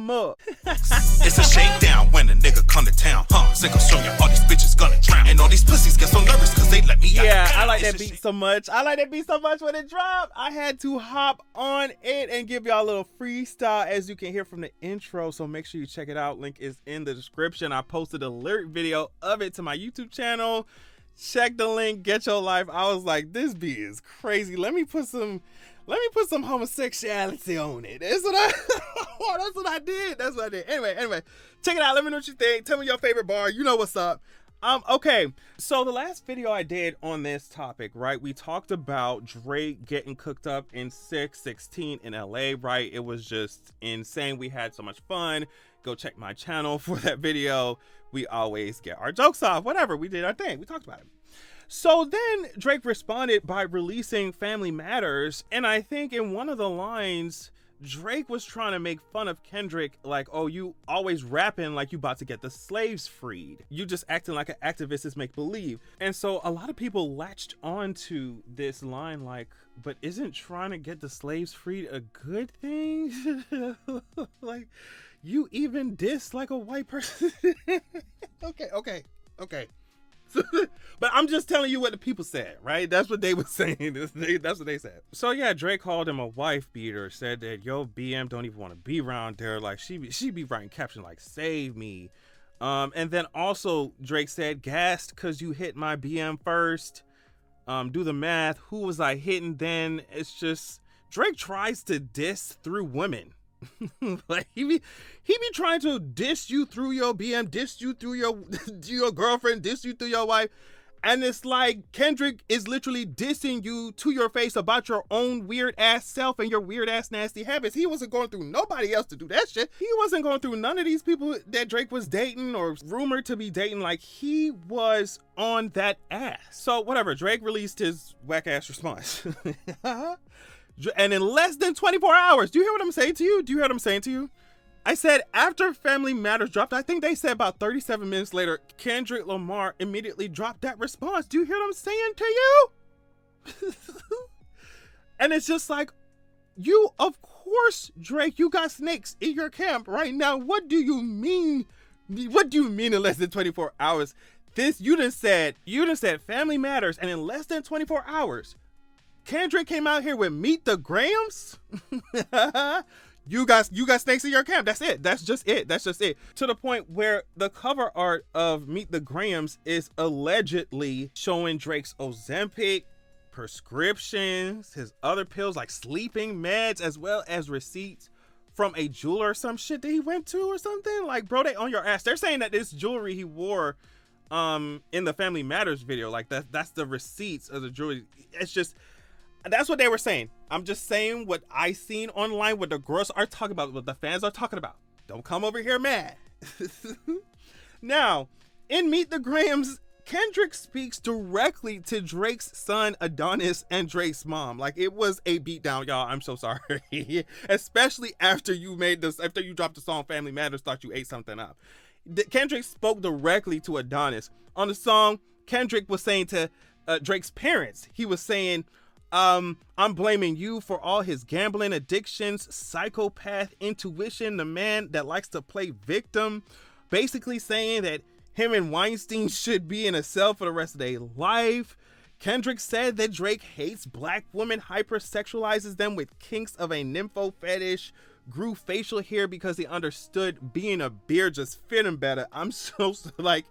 them up. It's a shakedown when a nigga come to town, huh? Sick of showing all these bitches gonna drown. And all these pussies get so nervous cause they let me out. Yeah, I like that beat so much. I like that beat so much when it dropped. I had to hop on it and give y'all a little freestyle, as you can hear from the intro. So make sure you check it out. Link is in the description. I posted a lyric video of it to my YouTube channel. Check the link, get your life. I was like, this beat is crazy. Let me put some homosexuality on it. That's what I did. Anyway, check it out. Let me know what you think. Tell me your favorite bar. You know what's up. Okay. So the last video I did on this topic, right? We talked about Drake getting cooked up in 616 in LA, right? It was just insane. We had so much fun. Go check my channel for that video. We always get our jokes off. Whatever. We did our thing. We talked about it. So then Drake responded by releasing Family Matters. And I think in one of the lines, Drake was trying to make fun of Kendrick, like, oh, you always rapping like you about to get the slaves freed. You just acting like an activist is make believe. And so a lot of people latched onto this line like, but isn't trying to get the slaves freed a good thing? Like, you even diss like a white person? Okay. But I'm just telling you what the people said, right? That's what they were saying. That's what they said. So yeah, Drake called him a wife beater, said that yo BM don't even want to be around there. Like she be writing caption like save me. And then also Drake said gassed cause you hit my BM first. Do the math. Who was I hitting then? It's just Drake tries to diss through women. Like he be trying to diss you through your BM, diss you through your girlfriend, diss you through your wife, and it's like Kendrick is literally dissing you to your face about your own weird ass self and your weird ass nasty habits. He wasn't going through nobody else to do that shit. He wasn't going through none of these people that Drake was dating or rumored to be dating. Like he was on that ass. So whatever, Drake released his whack ass response. And in less than 24 hours, do you hear what I'm saying to you? Do you hear what I'm saying to you? I said after Family Matters dropped, I think they said about 37 minutes later, Kendrick Lamar immediately dropped that response. Do you hear what I'm saying to you? And it's just like, you, of course, Drake, you got snakes in your camp right now. What do you mean? What do you mean in less than 24 hours? You done said Family Matters, and in less than 24 hours, Kendrick came out here with Meet the Grahams. You got snakes in your camp. That's it. That's just it. To the point where the cover art of Meet the Grahams is allegedly showing Drake's Ozempic prescriptions, his other pills like sleeping meds, as well as receipts from a jeweler or some shit that he went to or something. Like, bro, they on your ass. They're saying that this jewelry he wore in the Family Matters video, like that's the receipts of the jewelry. It's just, that's what they were saying. I'm just saying what I seen online, what the girls are talking about, what the fans are talking about. Don't come over here mad. Now, in Meet the Grahams, Kendrick speaks directly to Drake's son Adonis and Drake's mom. Like, it was a beatdown, y'all. I'm so sorry. Especially after you dropped the song Family Matters, thought you ate something up. Kendrick spoke directly to Adonis. On the song, Kendrick was saying to Drake's parents, he was saying, I'm blaming you for all his gambling addictions, psychopath intuition, the man that likes to play victim, basically saying that him and Weinstein should be in a cell for the rest of their life. Kendrick said that Drake hates black women, hypersexualizes them with kinks of a nympho fetish, grew facial hair because he understood being a beard just fit him better. I'm so like,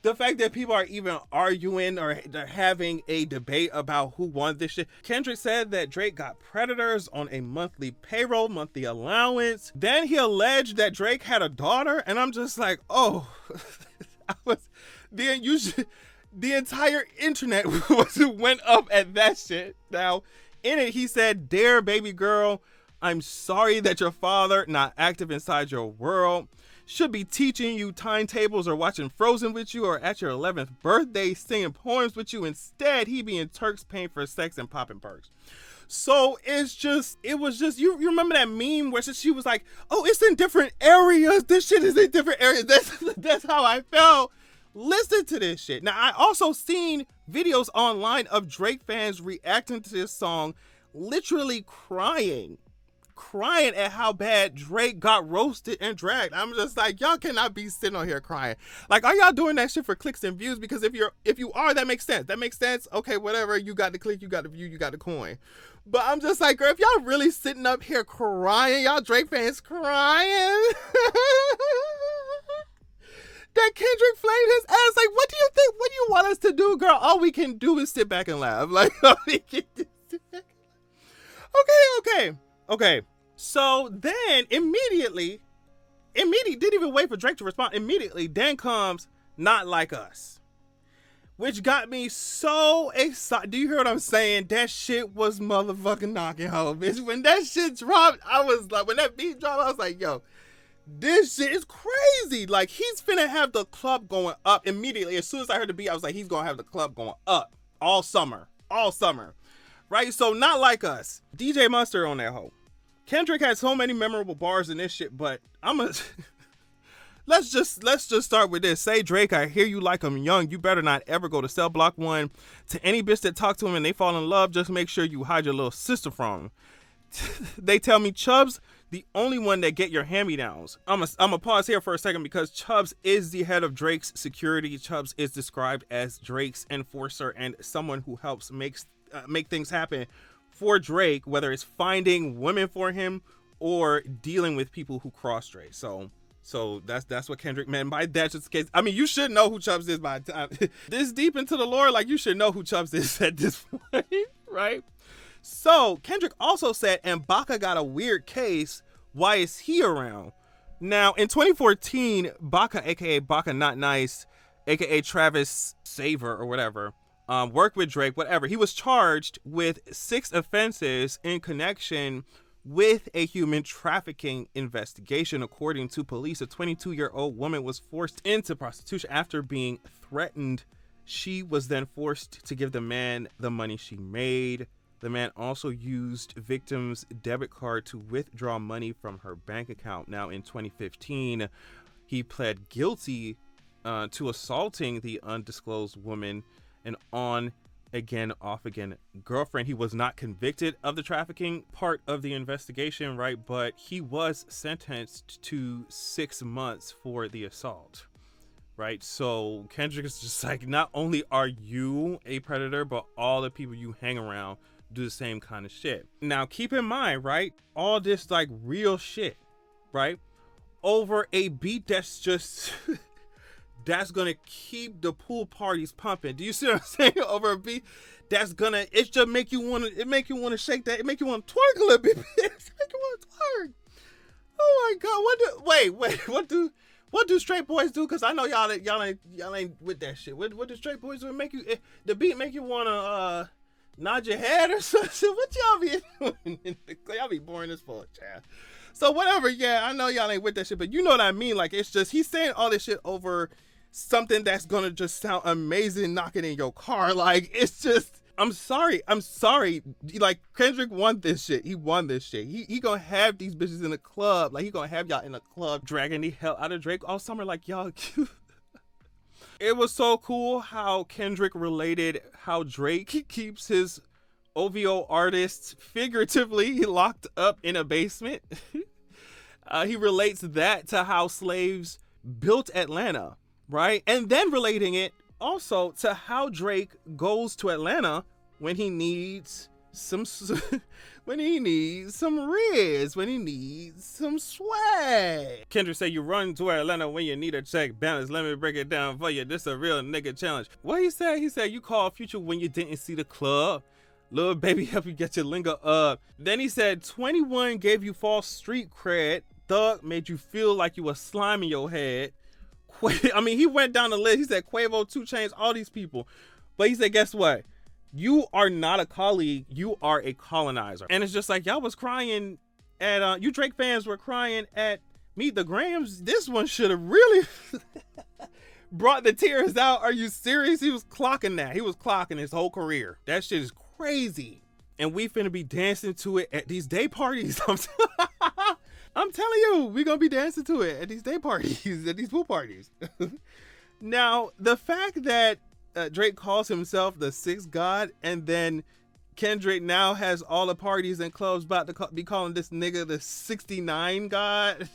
the fact that people are even arguing or they're having a debate about who won this shit. Kendrick said that Drake got predators on a monthly payroll, monthly allowance. Then he alleged that Drake had a daughter, and I'm just like, oh, the entire internet went up at that shit. Now, in it, he said, "Dear baby girl, I'm sorry that your father, not active inside your world, should be teaching you timetables or watching Frozen with you or at your 11th birthday singing poems with you. Instead, he be in Turks paying for sex and popping perks." So it was just, you remember that meme where she was like, oh, it's in different areas. This shit is in different areas. That's how I felt. Listen to this shit. Now, I also seen videos online of Drake fans reacting to this song, literally crying crying at how bad Drake got roasted and dragged. I'm just like, y'all cannot be sitting on here crying. Like, are y'all doing that shit for clicks and views? Because if you are, that makes sense. That makes sense. Okay, whatever. You got the click, you got the view, you got the coin. But I'm just like, girl, if y'all really sitting up here crying, y'all Drake fans crying, that Kendrick flamed his ass. Like, what do you think? What do you want us to do, girl? All we can do is sit back and laugh. Like, all we can do is sit back and laugh. Okay. So then immediately, didn't even wait for Drake to respond. Immediately, then comes Not Like Us, which got me so excited. Do you hear what I'm saying? That shit was motherfucking knocking home, bitch. When that shit dropped, I was like, when that beat dropped, I was like, yo, this shit is crazy. Like, he's finna have the club going up immediately. As soon as I heard the beat, I was like, he's gonna have the club going up all summer. Right? So Not Like Us. DJ Mustard on that hoe. Kendrick had so many memorable bars in this shit, but let's just start with this. Say, Drake, I hear you like I'm young. You better not ever go to cell block 1. To any bitch that talk to him and they fall in love, just make sure you hide your little sister from him. They tell me Chubbs the only one that get your hand-me-downs. I'm a pause here for a second because Chubbs is the head of Drake's security. Chubbs is described as Drake's enforcer and someone who helps make things happen for Drake, whether it's finding women for him or dealing with people who cross Drake. So that's what Kendrick meant by that. Just in case, I mean, you should know who Chubbs is by the time this deep into the lore. Like, you should know who Chubbs is at this point, right? So Kendrick also said, and Baca got a weird case. Why is he around? Now, in 2014, Baca, aka Baca Not Nice, aka Travis Saver or whatever, worked with Drake, whatever. He was charged with 6 offenses in connection with a human trafficking investigation. According to police, a 22-year-old woman was forced into prostitution after being threatened. She was then forced to give the man the money she made. The man also used victim's debit card to withdraw money from her bank account. Now, in 2015, he pled guilty to assaulting the undisclosed woman, an on-again, off-again girlfriend. He was not convicted of the trafficking part of the investigation, right? But he was sentenced to 6 months for the assault, right? So Kendrick is just like, not only are you a predator, but all the people you hang around do the same kind of shit. Now, keep in mind, right? All this like real shit, right? Over a beat that's just that's gonna keep the pool parties pumping. Do you see what I'm saying? Over a beat that's gonna, it just make you wanna shake that, it make you wanna twerk a little bit. It make you wanna twerk. Oh my god, what do straight boys do? Cause I know y'all ain't with that shit. What do straight boys do? Make you, the beat make you wanna nod your head or something? What y'all be doing? Y'all be boring as fuck, child. So whatever, yeah, I know y'all ain't with that shit, but you know what I mean? Like, it's just, he's saying all this shit over something that's gonna just sound amazing knocking in your car. Like, it's just, I'm sorry. Like, Kendrick won this shit. He won this shit. He gonna have these bitches in the club. Like, he gonna have y'all in the club dragging the hell out of Drake all summer. Like, y'all. It was so cool how Kendrick related how Drake keeps his OVO artists figuratively locked up in a basement. He relates that to how slaves built Atlanta, right? And then relating it also to how Drake goes to Atlanta when he needs some when he needs some riz, when he needs some swag. Kendrick say, you run to Atlanta when you need a check balance. Let me break it down for you. This a real nigga challenge. What he said? He said, you call Future when you didn't see the club. Little baby help you get your lingo up. Then he said, 21 gave you false street cred. Thug made you feel like you were slime in your head. I mean, he went down the list. He said Quavo, 2 Chainz, all these people. But he said, guess what? You are not a colleague. You are a colonizer. And it's just like, y'all was crying at, you Drake fans were crying at Meet the Grams. This one should have really brought the tears out. Are you serious? He was clocking that. He was clocking his whole career. That shit is crazy. And we finna be dancing to it at these day parties. I'm telling you, we gonna be dancing to it at these day parties, at these pool parties. Now, the fact that Drake calls himself the 6th God and then Kendrick now has all the parties and clubs about to be calling this nigga the 69 god.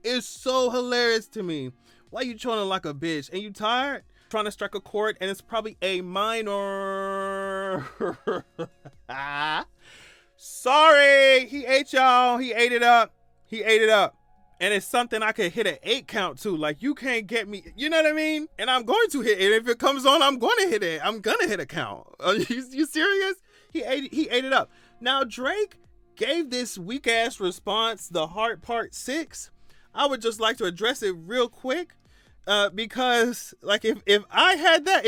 It's so hilarious to me. Why you trolling like a bitch? And you tired? Trying to strike a chord, and it's probably a minor. Sorry, he ate y'all. He ate it up. He ate it up. And it's something I could hit an 8 count to. Like, you can't get me. You know what I mean? And I'm going to hit it. If it comes on, I'm going to hit it. I'm going to hit a count. Are you serious? He ate it up. Now, Drake gave this weak ass response, the Heart Part 6. I would just like to address it real quick. Because like if I had that,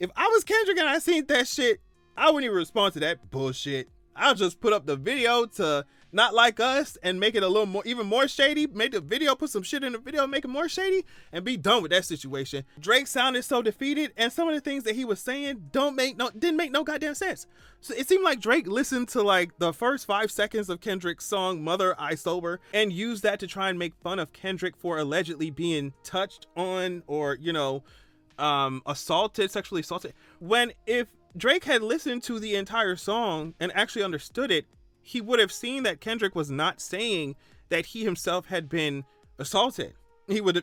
if I was Kendrick and I seen that shit, I wouldn't even respond to that bullshit. I'll just put up the video to Not Like Us and make it a little more, even more shady. Make the video, put some shit in the video, make it more shady, and be done with that situation. Drake sounded so defeated, and some of the things that he was saying didn't make no goddamn sense. So it seemed like Drake listened to like the first 5 seconds of Kendrick's song Mother I Sober and used that to try and make fun of Kendrick for allegedly being touched on or, you know, sexually assaulted. When if Drake had listened to the entire song and actually understood it, he would have seen that Kendrick was not saying that he himself had been assaulted. He would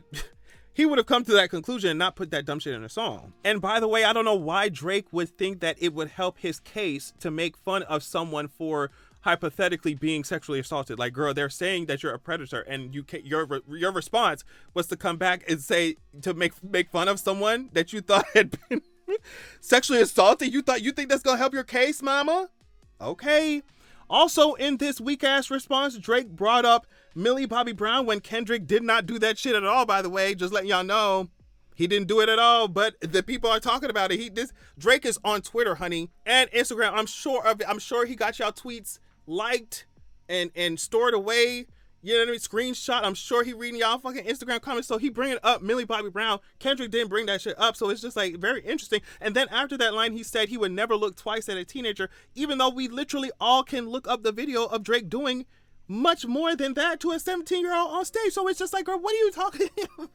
have come to that conclusion and not put that dumb shit in a song. And by the way, I don't know why Drake would think that it would help his case to make fun of someone for hypothetically being sexually assaulted. Like, girl, they're saying that you're a predator, and your response was to come back and say, to make fun of someone that you thought had been sexually assaulted. You think that's gonna help your case, mama? Okay. Also, in this weak ass response, Drake brought up Millie Bobby Brown when Kendrick did not do that shit at all, by the way. Just letting y'all know. He didn't do it at all, but the people are talking about it. Drake is on Twitter, honey, and Instagram. I'm sure of it. I'm sure he got y'all tweets liked and stored away. You know what I mean? Screenshot. I'm sure he reading y'all fucking Instagram comments. So he bringing up Millie Bobby Brown. Kendrick didn't bring that shit up. So it's just like very interesting. And then after that line, he said he would never look twice at a teenager, even though we literally all can look up the video of Drake doing much more than that to a 17-year-old on stage. So it's just like, girl, what are you talking about?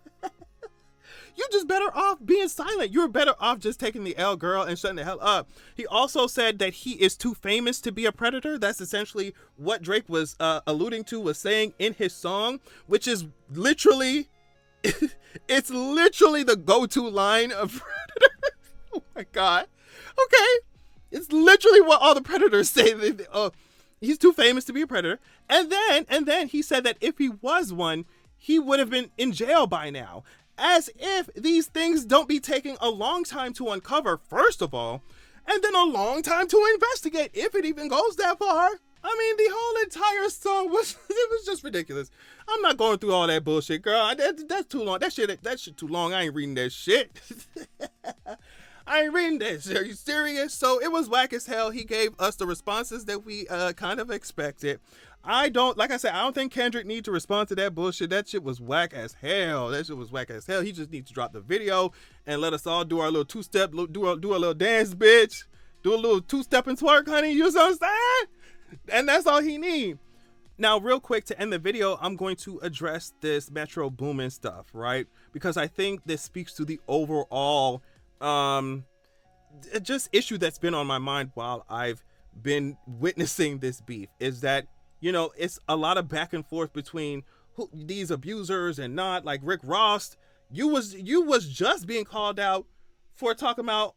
You just better off being silent. You're better off just taking the L, girl, and shutting the hell up. He also said that he is too famous to be a predator. That's essentially what Drake was alluding to, was saying in his song, which is literally, it's literally the go-to line of Predator. Oh my God. Okay. It's literally what all the predators say. He's too famous to be a predator. And then he said that if he was one, he would have been in jail by now. As if these things don't be taking a long time to uncover, first of all, and then a long time to investigate, if it even goes that far. I mean, the whole entire song was just ridiculous. I'm not going through all that bullshit, girl. That's too long. That shit too long. I ain't reading that shit. I ain't reading that shit. Are you serious? So it was whack as hell. He gave us the responses that we kind of expected. Like I said, I don't think Kendrick need to respond to that bullshit. That shit was whack as hell. He just needs to drop the video and let us all do our little two-step, do a little dance, bitch. Do a little two-step and twerk, honey. You know what I'm saying? And that's all he need. Now, real quick, to end the video, I'm going to address this Metro Boomin stuff, right? Because I think this speaks to the overall just issue that's been on my mind while I've been witnessing this beef, is that, you know, it's a lot of back and forth between these abusers and not. Like Rick Ross, you was just being called out for talking about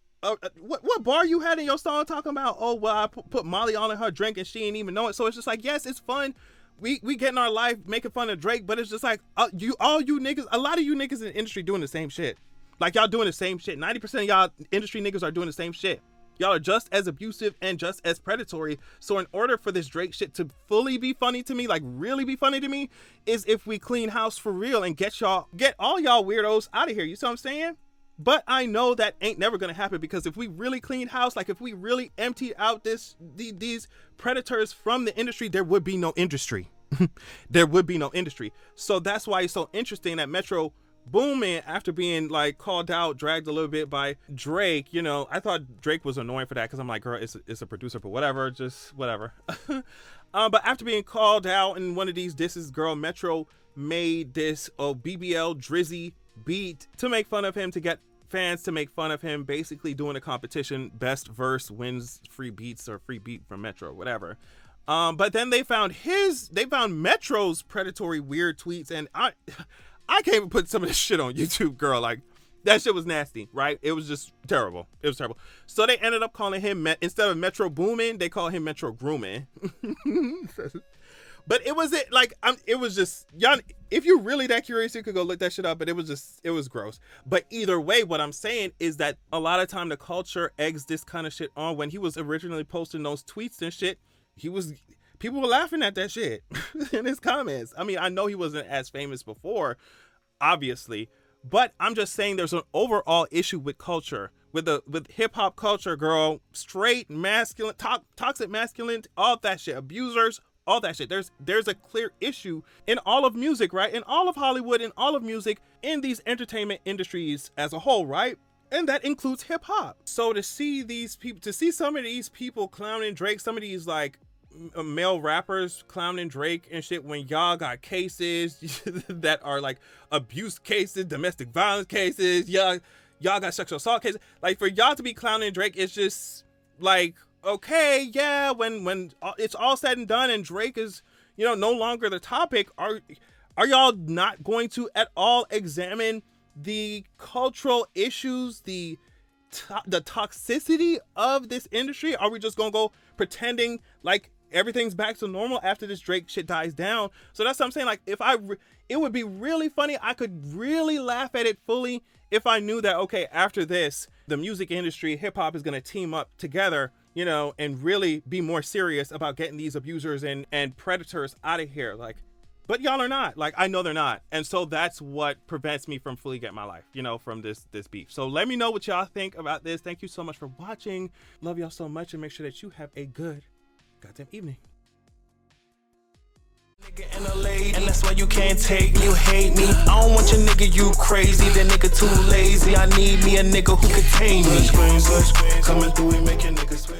what bar you had in your song, talking about, oh, well, I put Molly on in her drink and she ain't even know it. So it's just like, yes, it's fun. We getting our life making fun of Drake, but it's just like a lot of you niggas in the industry doing the same shit. Like, y'all doing the same shit. 90% of y'all industry niggas are doing the same shit. Y'all are just as abusive and just as predatory. So in order for this Drake shit to fully be funny to me, like really be funny to me, is if we clean house for real and get all y'all weirdos out of here. You see what I'm saying? But I know that ain't never gonna happen, because if we really clean house, like if we really emptied out these predators from the industry, there would be no industry. There would be no industry. So that's why it's so interesting that Metro Boomin, after being like called out, dragged a little bit by Drake, you know, I thought Drake was annoying for that, because I'm like, girl, it's a producer, but whatever, just whatever. But after being called out in one of these disses, girl, Metro made this BBL Drizzy beat to make fun of him, to get fans to make fun of him basically doing a competition. Best verse wins free beats or free beat from Metro, whatever. But then they found Metro's predatory weird tweets, and I can't even put some of this shit on YouTube, girl. Like, that shit was nasty, right? It was just terrible. It was terrible. So they ended up calling him, instead of Metro Boomin, they call him Metro Grooming. But it was just, y'all, if you're really that curious, you could go look that shit up, but it was gross. But either way, what I'm saying is that a lot of time the culture eggs this kind of shit on. When he was originally posting those tweets and shit, people were laughing at that shit in his comments. I mean, I know he wasn't as famous before, obviously, but I'm just saying there's an overall issue with culture, with hip hop culture, girl. Straight masculine, toxic masculine, all that shit, abusers, all that shit. There's a clear issue in all of music, right? In all of Hollywood, in all of music, in these entertainment industries as a whole, right? And that includes hip hop. So to see some of these people clowning Drake, some of these like male rappers clowning Drake and shit, when y'all got cases that are like abuse cases, domestic violence cases, y'all got sexual assault cases. Like, for y'all to be clowning Drake, it's just like, okay, yeah, when it's all said and done and Drake is, no longer the topic, are y'all not going to at all examine the cultural issues, the toxicity of this industry? Are we just gonna go pretending like everything's back to normal after this Drake shit dies down? So that's what I'm saying. Like, it would be really funny. I could really laugh at it fully if I knew that, okay, after this, the music industry, hip hop is gonna team up together, and really be more serious about getting these abusers and predators out of here. Like, but y'all are not. Like, I know they're not. And so that's what prevents me from fully getting my life, from this beef. So let me know what y'all think about this. Thank you so much for watching. Love y'all so much, and make sure that you have a good goddamn evening. Nigga and a lady, and that's why you can't take me, you hate me. I don't want your nigga, you crazy. That nigga too lazy. I need me a nigga who can tame me. Coming through, we make your nigga switch.